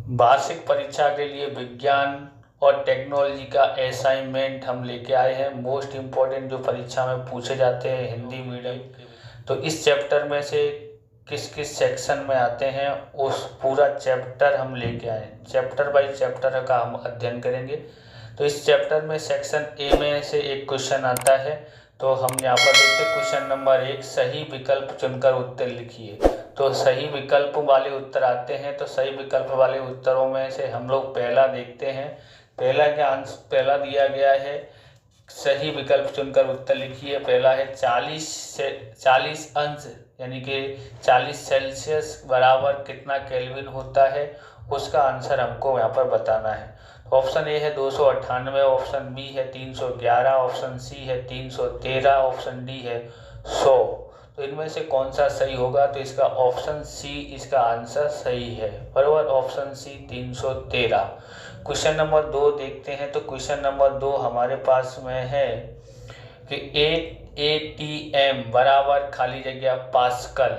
वार्षिक परीक्षा के लिए विज्ञान और टेक्नोलॉजी का असाइनमेंट हम लेके आए हैं। मोस्ट इम्पोर्टेंट जो परीक्षा में पूछे जाते हैं हिंदी मीडियम, तो इस चैप्टर में से किस किस सेक्शन में आते हैं उस पूरा चैप्टर हम लेके आए। चैप्टर बाय चैप्टर का हम अध्ययन करेंगे। तो इस चैप्टर में सेक्शन ए में से एक क्वेश्चन आता है, तो हम यहाँ पर देखते हैं क्वेश्चन नंबर 1, सही विकल्प चुनकर उत्तर लिखिए। तो सही विकल्प वाले उत्तर आते हैं, तो सही विकल्प वाले उत्तरों में से हम लोग पहला देखते हैं। पहला दिया गया है, सही विकल्प चुनकर उत्तर लिखिए। पहला है 40 अंश यानी कि 40 सेल्सियस बराबर कितना केल्विन होता है, उसका आंसर हमको यहाँ पर बताना है। तो ऑप्शन ए है 298, ऑप्शन बी है 311, ऑप्शन सी है 313, ऑप्शन डी है 100। तो इनमें से कौन सा सही होगा? तो इसका ऑप्शन सी इसका आंसर सही है, बराबर ऑप्शन सी 313। क्वेश्चन नंबर 2 देखते हैं। तो क्वेश्चन नंबर 2 हमारे पास में है कि एक एटीएम बराबर खाली जगह पास्कल,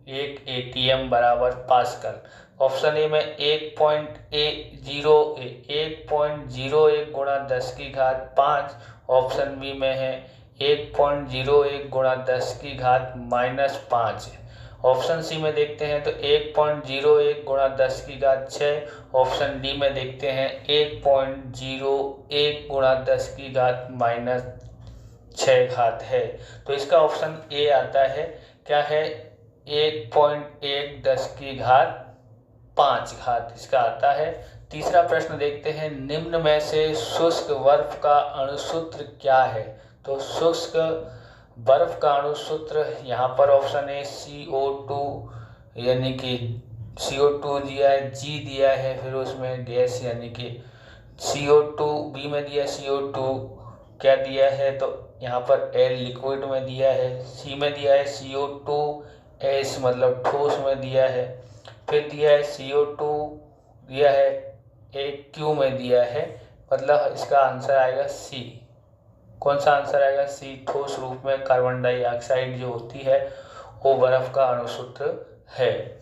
एक एटीएम बराबर पास्कल। ऑप्शन ए में 1.01 गुणा 10 की घात 5, ऑप्शन बी में है 1.01 गुणा 10 की घात -5। ऑप्शन सी में देखते हैं तो 1.01 गुणा 10 की घात 6, ऑप्शन डी में देखते हैं 1.01 गुणा 10 की घात -6 घात है। तो इसका ऑप्शन ए आता है, क्या है? 1.1 10 की घात 5 घात इसका आता है। तीसरा प्रश्न देखते हैं, निम्न में से शुष्क बर्फ का अणुसूत्र क्या है? तो शुष्क बर्फ का अणुसूत्र यहाँ पर ऑप्शन ए CO2 यानी कि CO2 दिया है, G दिया है, फिर उसमें गैस यानी कि CO2, बी में दिया CO2 क्या दिया है, तो यहाँ पर L लिक्विड में दिया है, सी में दिया है CO2 S मतलब ठोस में दिया है, फिर दिया है CO2 दिया है AQ में दिया है, मतलब इसका आंसर आएगा सी। कौन सा आंसर आएगा? सी, ठोस रूप में कार्बन डाइऑक्साइड जो होती है वो बर्फ का अणुसूत्र है।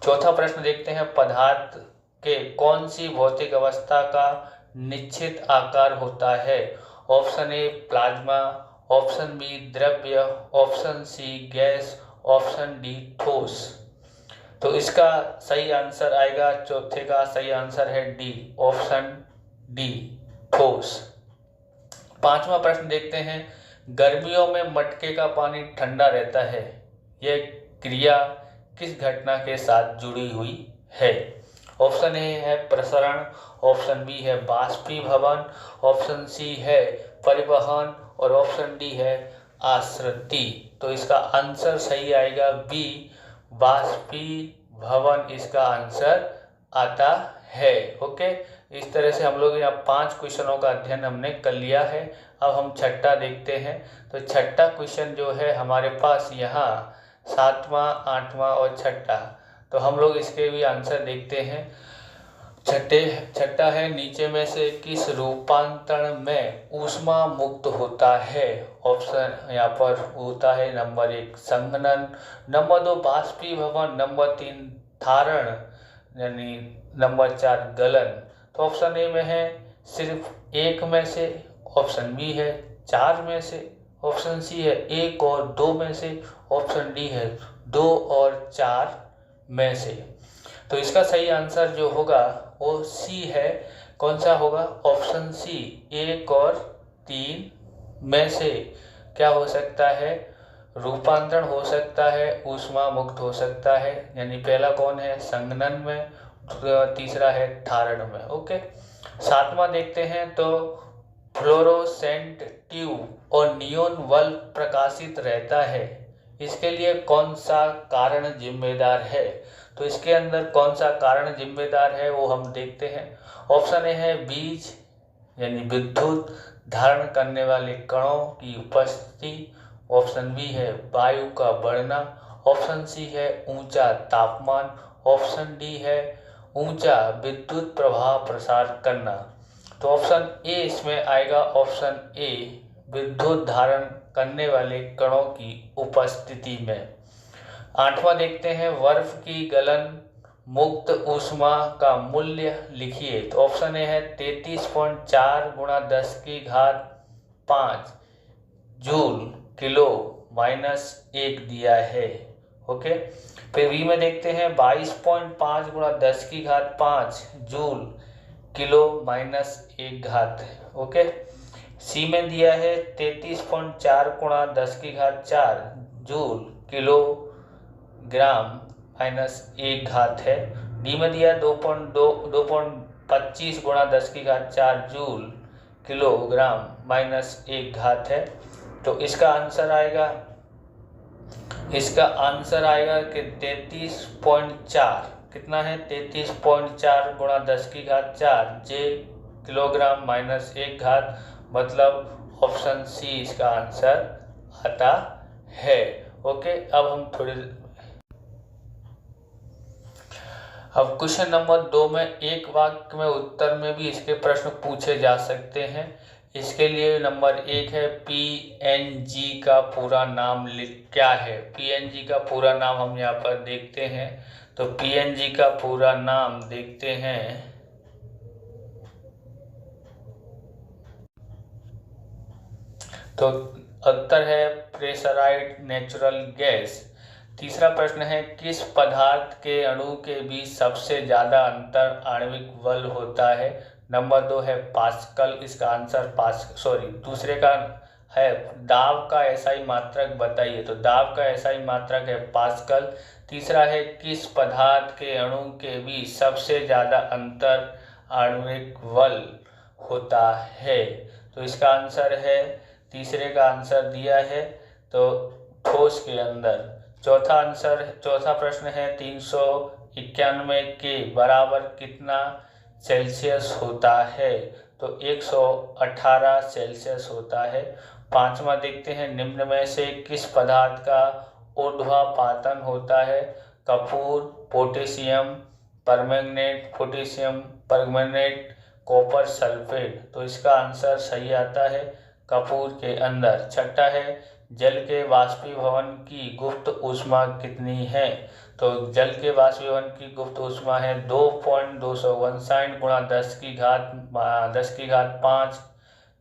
चौथा प्रश्न देखते हैं, पदार्थ के कौन सी भौतिक अवस्था का निश्चित आकार होता है? Option A plasma, option B द्रव्य, option C gas, option D ठोस। तो इसका सही आंसर आएगा, चौथे का सही आंसर है डी, ऑप्शन डी ठोस। पांचवा प्रश्न देखते हैं, गर्मियों में मटके का पानी ठंडा रहता है, यह क्रिया किस घटना के साथ जुड़ी हुई है? ऑप्शन ए है प्रसरण, ऑप्शन बी है बाष्पीभवन, ऑप्शन सी है परिवहन और ऑप्शन डी है आश्रिति। तो इसका आंसर सही आएगा बी, बाष्पीभवन इसका आंसर आता है। ओके, इस तरह से हम लोग यहाँ 5 क्वेश्चनों का अध्ययन हमने कर लिया है। अब हम छठा देखते हैं। तो छठा क्वेश्चन जो है हमारे पास यहाँ 7वां, 8वां और छठा, तो हम लोग इसके भी आंसर देखते हैं। छठा है, नीचे में से किस रूपांतरण में ऊष्मा मुक्त होता है? ऑप्शन यहाँ पर होता है नंबर 1 संघनन, नंबर 2 बाष्पीभवन, नंबर 3 धारण यानी नंबर 4 गलन। तो ऑप्शन ए में है सिर्फ 1 में से, ऑप्शन बी है 4 में से, ऑप्शन सी है 1 और 2 में से, ऑप्शन डी है 2 और 4 में से। तो इसका सही आंसर जो होगा वो सी है। कौन सा होगा? ऑप्शन सी, 1 और 3 में से क्या हो सकता है? रूपांतरण हो सकता है, ऊष्मा मुक्त हो सकता है। यानी पहला कौन है? संघनन में, तीसरा है धारण में। ओके, 7वां देखते हैं। तो फ्लोरोसेंट ट्यूब और नियोन बल्ब प्रकाशित रहता है, इसके लिए कौन सा कारण जिम्मेदार है? तो इसके अंदर कौन सा कारण जिम्मेदार है वो हम देखते हैं। ऑप्शन ए है बीज यानी विद्युत धारण करने वाले कणों की उपस्थिति, ऑप्शन बी है वायु का बढ़ना, ऑप्शन सी है ऊंचा तापमान, ऑप्शन डी है ऊंचा विद्युत प्रवाह प्रसार करना। तो ऑप्शन ए इसमें आएगा, ऑप्शन ए विद्युत धारण करने वाले कणों की उपस्थिति में। 8वां देखते हैं, बर्फ की गलन मुक्त ऊष्मा का मूल्य लिखिए। तो ऑप्शन ए है 33.4 गुणा 10 की घात 5 जूल किलो -1 दिया है। ओके, फिर बी में देखते हैं 22.5 गुणा 10 की घात 5 जूल किलो -1 घात। ओके, सी में दिया है 33.4 गुणा 10 की घात 4 जूल किलो ग्राम -1 घात है। डी में दिया 2.25 गुणा 10 की घात 4 जूल किलोग्राम -1 घात है। तो इसका आंसर आएगा कि 33.4 कितना है 33.4 गुणा 10 की घात 4 जे किलोग्राम -1 घात, मतलब ऑप्शन सी इसका आंसर आता है। ओके, अब क्वेश्चन नंबर 2 में एक वाक्य में उत्तर में भी इसके प्रश्न पूछे जा सकते हैं। इसके लिए नंबर 1 है पीएनजी का पूरा नाम क्या है। पीएनजी का पूरा नाम हम यहाँ पर देखते हैं। तो पीएनजी का पूरा नाम देखते हैं, तो उत्तर है प्रेशराइज्ड नेचुरल गैस। तीसरा प्रश्न है किस पदार्थ के अणु के बीच सबसे ज्यादा अंतर आणविक बल होता है। नंबर 2 है पास्कल, इसका आंसर दूसरे का है दाब का एसआई मात्रक बताइए। तो दाब का एसआई मात्रक है पास्कल। तीसरा है किस पदार्थ के अणु के बीच सबसे ज्यादा अंतर आणविक बल होता है। तो इसका आंसर है, तीसरे का आंसर दिया है तो ठोस के अंदर। चौथा प्रश्न है 391 के बराबर कितना सेल्सियस होता है। तो 118 सेल्सियस होता है। पांचवा देखते हैं निम्न में से किस पदार्थ का ऊर्ध्वापातन होता है। Kapoor, potassium permanganate, copper sulphate. तो इसका आंसर सही आता है कपूर के अंदर। छठा है जल के वाष्पीभवन की गुप्त ऊष्मा कितनी है। तो जल के वाष्पीभवन की गुप्त ऊष्मा है 2.259 गुणा 10 की घात 5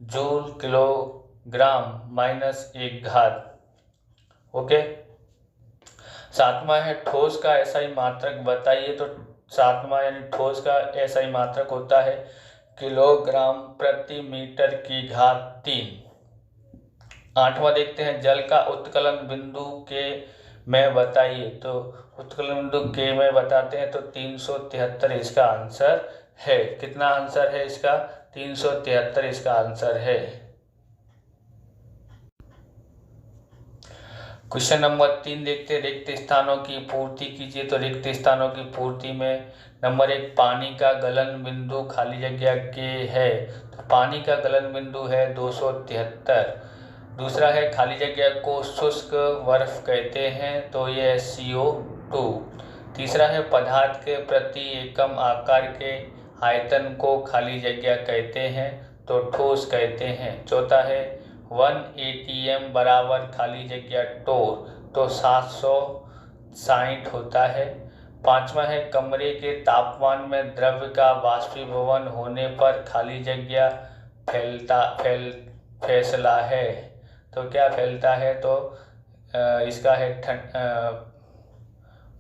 जूल किलोग्राम -1 घात। ओके, सातवां है ठोस का एसआई मात्रक बताइए। तो सातवां यानी ठोस का एसआई मात्रक होता है किलोग्राम प्रति मीटर की घात 3। आठवां देखते हैं जल का उत्कलन बिंदु के में बताइए। तो उत्कलन बिंदु के में बताते हैं तो 373 इसका आंसर है। कितना आंसर है इसका 373 इसका आंसर है। क्वेश्चन नंबर 3 देखते हैं रिक्त स्थानों की पूर्ति कीजिए। तो रिक्त स्थानों की पूर्ति में नंबर 1 पानी का गलन बिंदु खाली जगह के है। तो पानी का गलन बिंदु है 273। दूसरा है खाली जगह को शुष्क बर्फ कहते हैं, तो ये है CO2। तीसरा है पदार्थ के प्रति एकम आकार के आयतन को खाली जगह कहते हैं, तो ठोस कहते हैं। चौथा है 1 ATM बराबर खाली जगह टोर, तो 760 होता है। पांचवा है कमरे के तापमान में द्रव्य का वाष्पीभवन होने पर खाली जगह फैसला है। तो क्या फैलता है, तो इसका है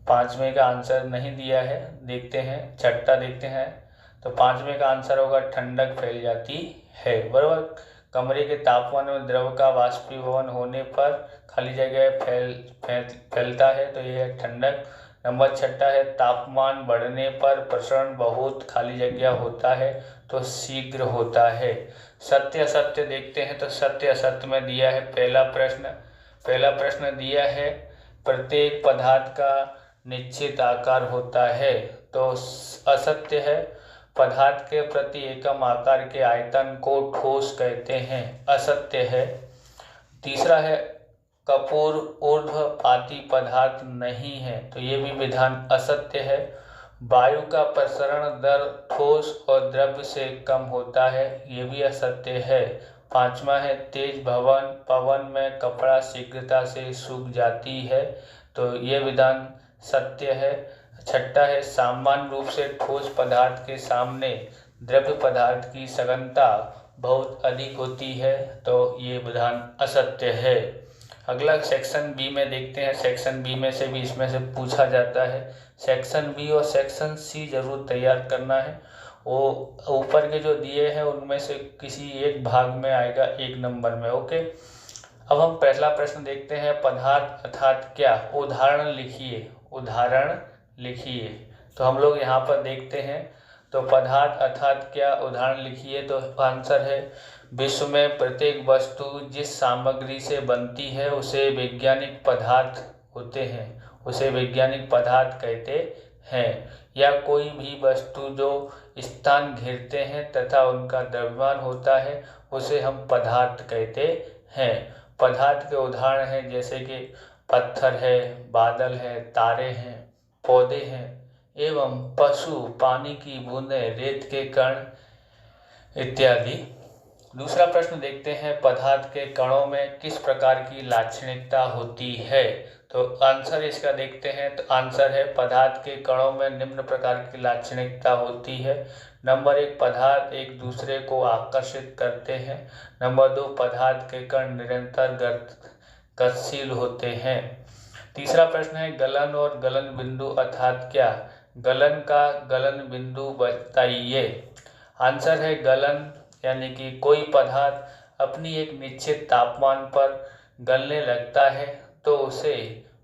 पांचवे का आंसर नहीं दिया है, देखते हैं छठा देखते हैं। तो पांचवे का आंसर होगा ठंडक फैल जाती है। बराबर, कमरे के तापमान में द्रव का वाष्पीभवन होने पर खाली जगह फैलता है, तो यह है ठंडक। नंबर छठा है तापमान बढ़ने पर प्रसरण बहुत खाली जगह होता है, तो शीघ्र होता है। सत्य असत्य देखते हैं। तो सत्य असत्य में दिया है पहला प्रश्न दिया है प्रत्येक पदार्थ का निश्चित आकार होता है, तो असत्य है पदार्थ के प्रति एकम आकार के आयतन को ठोस कहते हैं, असत्य है। तीसरा है कपूर ऊर्ध्वपाती पदार्थ नहीं है, तो ये भी विधान असत्य है। वायु का प्रसरण दर ठोस और द्रव्य से कम होता है, ये भी असत्य है। पांचवा है तेज पवन में कपड़ा शीघ्रता से सूख जाती है, तो ये विधान सत्य है। छठा है सामान्य रूप से ठोस पदार्थ के सामने द्रव्य पदार्थ की सघनता बहुत अधिक होती है, तो ये विधान असत्य है। अगला सेक्शन बी में देखते हैं। सेक्शन बी में से भी इसमें से पूछा जाता है। सेक्शन बी और सेक्शन सी जरूर तैयार करना है। वो ऊपर के जो दिए हैं उनमें से किसी एक भाग में आएगा 1 नंबर में। ओके, अब हम पहला प्रश्न देखते हैं। पदार्थ अर्थात क्या? उदाहरण लिखिए। उदाहरण लिखिए। तो हम लोग यहाँ पर देखते हैं, तो पदार्थ अर्थात क्या, उदाहरण लिखिए। तो आंसर है विश्व में प्रत्येक वस्तु जिस सामग्री से बनती है उसे वैज्ञानिक पदार्थ होते हैं, उसे वैज्ञानिक पदार्थ कहते हैं। या कोई भी वस्तु जो स्थान घेरते हैं तथा उनका द्रव्यमान होता है उसे हम पदार्थ कहते हैं। पदार्थ के उदाहरण हैं जैसे कि पत्थर है, बादल है, तारे हैं, पौधे हैं एवं पशु, पानी की बूंदें, रेत के कण इत्यादि। दूसरा प्रश्न देखते हैं। पदार्थ के कणों में किस प्रकार की लाक्षणिकता होती है? तो आंसर इसका देखते हैं। तो आंसर है पदार्थ के कणों में निम्न प्रकार की लाक्षणिकता होती है। नंबर 1, पदार्थ एक दूसरे को आकर्षित करते हैं। नंबर 2, पदार्थ के कण निरंतर गतिशील होते हैं। तीसरा प्रश्न है गलन और गलन बिंदु अर्थात क्या? गलन का गलन बिंदु बताइए। आंसर है गलन यानी कि कोई पदार्थ अपनी एक निश्चित तापमान पर गलने लगता है तो उसे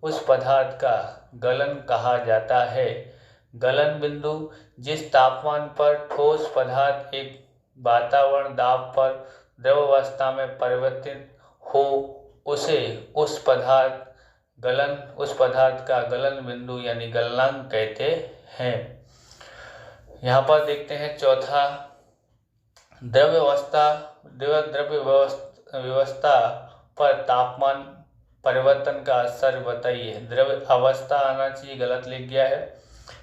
उस पदार्थ का गलन कहा जाता है। गलन बिंदु जिस तापमान पर ठोस पदार्थ एक वातावरण दाब पर द्रवावस्था में परिवर्तित हो उसे उस पदार्थ का गलन बिंदु यानी गलनांक कहते हैं। यहाँ पर देखते हैं चौथा, द्रव्य व्यवस्था पर तापमान परिवर्तन का असर बताइए। द्रव्य अवस्था आना चाहिए, गलत लिख गया है।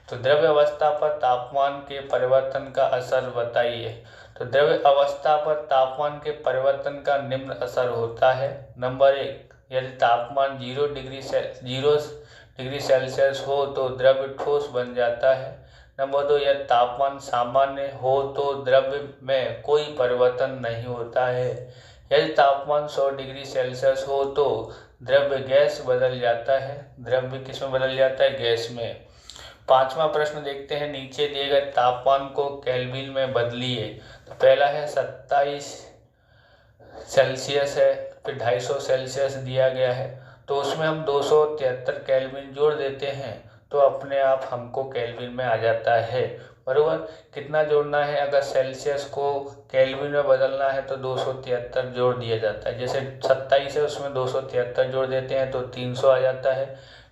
तो द्रव्य अवस्था पर तापमान के परिवर्तन का असर बताइए। तो द्रव्य अवस्था पर तापमान के परिवर्तन का निम्न असर होता है। नंबर 1, यदि तापमान 0 डिग्री सेल्सियस हो तो द्रव्य ठोस बन जाता है। नंबर 2, यदि तापमान सामान्य हो तो द्रव्य में कोई परिवर्तन नहीं होता है। यदि तापमान 100 डिग्री सेल्सियस हो तो द्रव्य गैस बदल जाता है। द्रव्य किस में बदल जाता है? गैस में। पांचवा प्रश्न देखते हैं। नीचे दिए गए तापमान को केल्विन में बदलिए। तो पहला है 27 सेल्सियस है, फिर 250 सेल्सियस दिया गया है, तो उसमें हम 273 केल्विन जोड़ देते हैं तो अपने आप हमको केल्विन में आ जाता है। बराबर, कितना जोड़ना है? अगर सेल्सियस को केल्विन में बदलना है तो 273 जोड़ दिया जाता है। जैसे 27 है उसमें 273 जोड़ देते हैं तो 300 आ जाता है।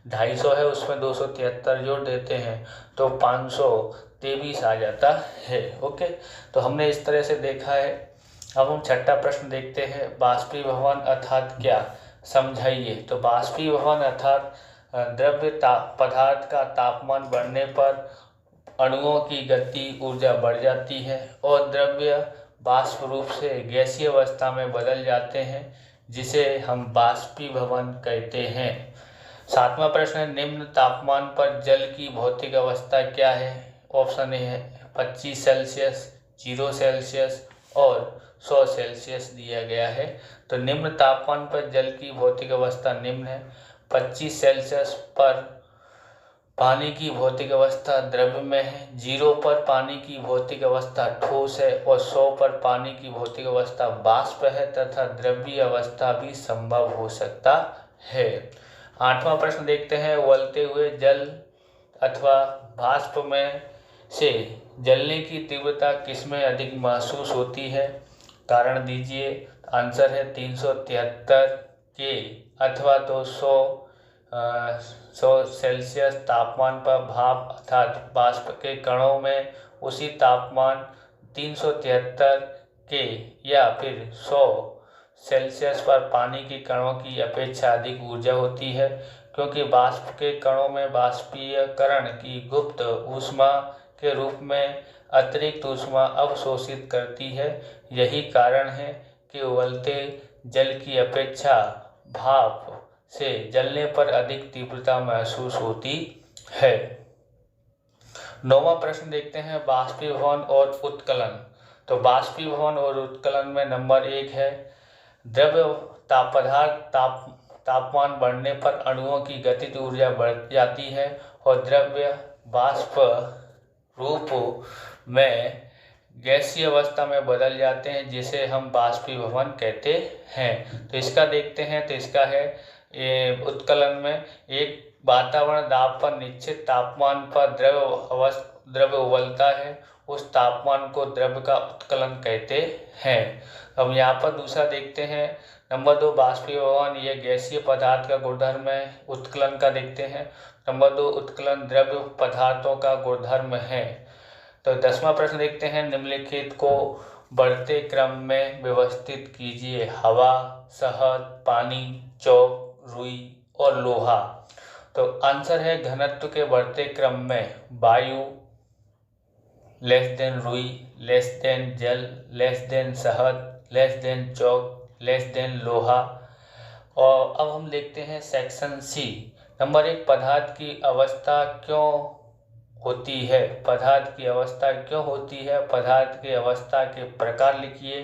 250 है उसमें 273 जोड़ देते हैं तो 523 आ जाता है। ओके, तो हमने इस तरह से देखा है। अब हम छठा प्रश्न देखते हैं। बाष्पीभवन अर्थात क्या? समझाइए। तो बाष्पीभवन अर्थात द्रव्य पदार्थ का तापमान बढ़ने पर अणुओं की गति ऊर्जा बढ़ जाती है और द्रव्य बाष्प रूप से गैसीय अवस्था में बदल जाते हैं, जिसे हम बाष्पीभवन कहते हैं। सातवां प्रश्न है। निम्न तापमान पर जल की भौतिक अवस्था क्या है? ऑप्शन ए है 25 सेल्सियस, 0 सेल्सियस और 100 सेल्सियस दिया गया है। तो निम्न तापमान पर जल की भौतिक अवस्था निम्न है। 25 सेल्सियस पर पानी की भौतिक अवस्था द्रव्य में है, 0 पर पानी की भौतिक अवस्था ठोस है और 100 पर पानी की भौतिक अवस्था वाष्प है तथा द्रव्य अवस्था भी संभव हो सकता है। आठवां प्रश्न देखते हैं। उबलते हुए जल अथवा वाष्प में से जलने की तीव्रता किसमें अधिक महसूस होती है? कारण दीजिए। आंसर है 373 के अथवा तो 100 सेल्सियस तापमान पर भाप अर्थात वाष्प के कणों में उसी तापमान 373 के या फिर 100 सेल्सियस पर पानी के कणों की अपेक्षा अधिक ऊर्जा होती है, क्योंकि वाष्प के कणों में वाष्पीयकरण की गुप्त ऊष्मा के रूप में अतिरिक्त ऊष्मा अवशोषित करती है। यही कारण है कि उबलते जल की अपेक्षा भाप से जलने पर अधिक तीव्रता महसूस होती है। 9वां प्रश्न देखते हैं, बाष्पीभवन और उत्कलन। तो बाष्पीभवन और उत्कलन में नंबर 1 है, द्रव्य तापमान बढ़ने पर अणुओं की गतिज ऊर्जा बढ़ जाती है और द्रव्य बाष्प रूप में गैसीय अवस्था में बदल जाते हैं, जिसे हम बाष्पीभवन कहते हैं। तो इसका देखते हैं, तो इसका है उत्कलन में एक वातावरण दाब पर निश्चित तापमान पर द्रव्य उबलता है, उस तापमान को द्रव्य का उत्कलन कहते हैं। अब यहाँ पर दूसरा देखते हैं, नंबर 2 बाष्पीभवन यह गैसीय पदार्थ का गुणधर्म है। उत्कलन का देखते हैं, नंबर 2 उत्कलन द्रव्य पदार्थों का गुणधर्म है। तो 10वां प्रश्न देखते हैं, निम्नलिखित को बढ़ते क्रम में व्यवस्थित कीजिए, हवा, शहद, पानी, चौक, रुई और लोहा। तो आंसर है घनत्व के बढ़ते क्रम में वायु लेस देन रुई, लेस देन जल, लेस देन शहद, लेस देन चौक, लेस देन लोहा। और अब हम देखते हैं सेक्शन सी, नंबर 1 पदार्थ की अवस्था क्यों होती है। पदार्थ की अवस्था क्यों होती है, पदार्थ की अवस्था के प्रकार लिखिए,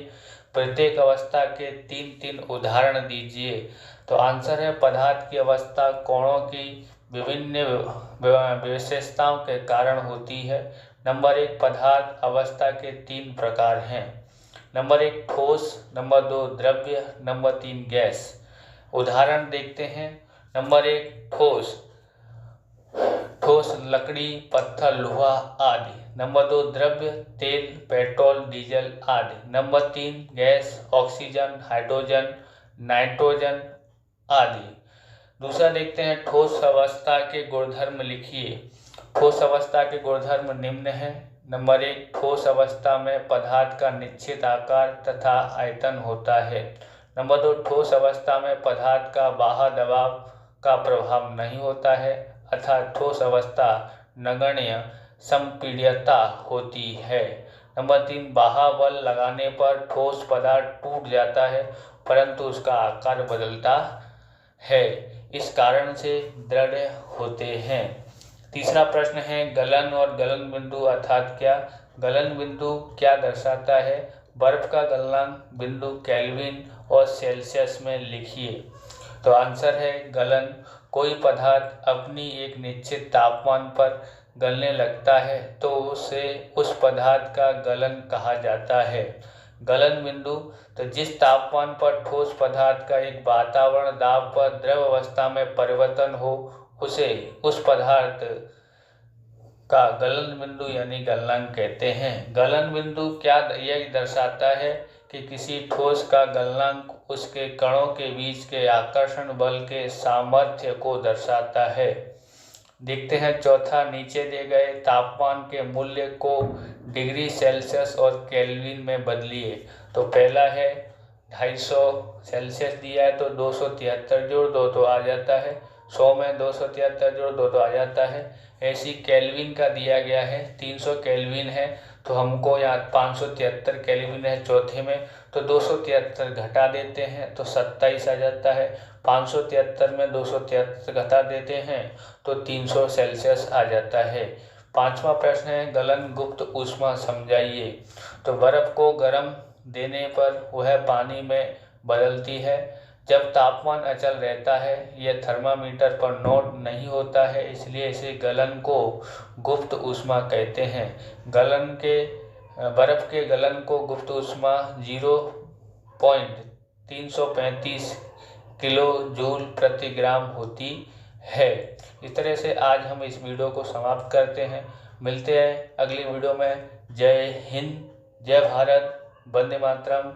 प्रत्येक अवस्था के 3-3 उदाहरण दीजिए। तो आंसर है पदार्थ की अवस्था कोणों की विभिन्न विशेषताओं के कारण होती है। नंबर 1 पदार्थ अवस्था के 3 प्रकार हैं, नंबर 1 ठोस, नंबर 2 द्रव्य, नंबर 3 गैस। उदाहरण देखते हैं, नंबर 1 ठोस, ठोस लकड़ी, पत्थर, लोहा आदि। नंबर 2 द्रव्य, तेल, पेट्रोल, डीजल आदि। Number 3 gas, oxygen, hydrogen, nitrogen आदि। दूसरा देखते हैं, ठोस अवस्था के गुणधर्म लिखिए। ठोस अवस्था के गुणधर्म निम्न है, नंबर 1 ठोस अवस्था में पदार्थ का निश्चित आकार तथा आयतन होता है। नंबर 2 ठोस अवस्था में पदार्थ का बाह्य दबाव का प्रभाव नहीं होता है, अर्थात ठोस अवस्था नगण्य संपीड्यता होती है। नंबर 3 बाह्य बल लगाने पर ठोस पदार्थ टूट जाता है, परंतु उसका आकार बदलता है, इस कारण से दृढ़ होते हैं। तीसरा प्रश्न है, गलन और गलन बिंदु अर्थात क्या। गलन बिंदु क्या दर्शाता है, बर्फ का गलनांक बिंदु केल्विन और सेल्सियस में लिखिए। तो आंसर है गलन, कोई पदार्थ अपनी एक निश्चित तापमान पर गलने लगता है तो उसे उस पदार्थ का गलन कहा जाता है। गलन बिंदु, तो जिस तापमान पर ठोस पदार्थ का एक वातावरण दाब पर द्रव अवस्था में परिवर्तन हो उसे उस पदार्थ का गलन बिंदु यानी गलनांक कहते हैं। गलन बिंदु क्या यह दर्शाता है कि किसी ठोस का गलनांक उसके कणों के बीच के आकर्षण बल के सामर्थ्य को दर्शाता है। देखते हैं चौथा, नीचे दिए गए तापमान के मूल्य को डिग्री सेल्सियस और केल्विन में बदलिए। तो पहला है 250 सेल्सियस दिया है तो 273 जोड़ दो तो आ जाता है, 100 में 273 जोड़ दो तो आ जाता है। ऐसी केल्विन का दिया गया है 300 केल्विन है तो हमको यहाँ 573 केल्विन है चौथे में, तो 273 घटा देते हैं तो 27 आ जाता है। 573 में 273 घटा देते हैं तो 300 सेल्सियस आ जाता है। पांचवा प्रश्न है, गलन गुप्त ऊष्मा समझाइए। तो बर्फ को गर्म देने पर वह पानी में बदलती है, जब तापमान अचल रहता है यह थर्मामीटर पर नोट नहीं होता है, इसलिए इसे गलन को गुप्त ऊष्मा कहते हैं। बर्फ के गलन को गुप्त ऊष्मा 0.335 किलो जूल प्रति ग्राम होती है। इस तरह से आज हम इस वीडियो को समाप्त करते हैं। मिलते हैं अगली वीडियो में। जय हिंद, जय भारत, वंदे मातरम।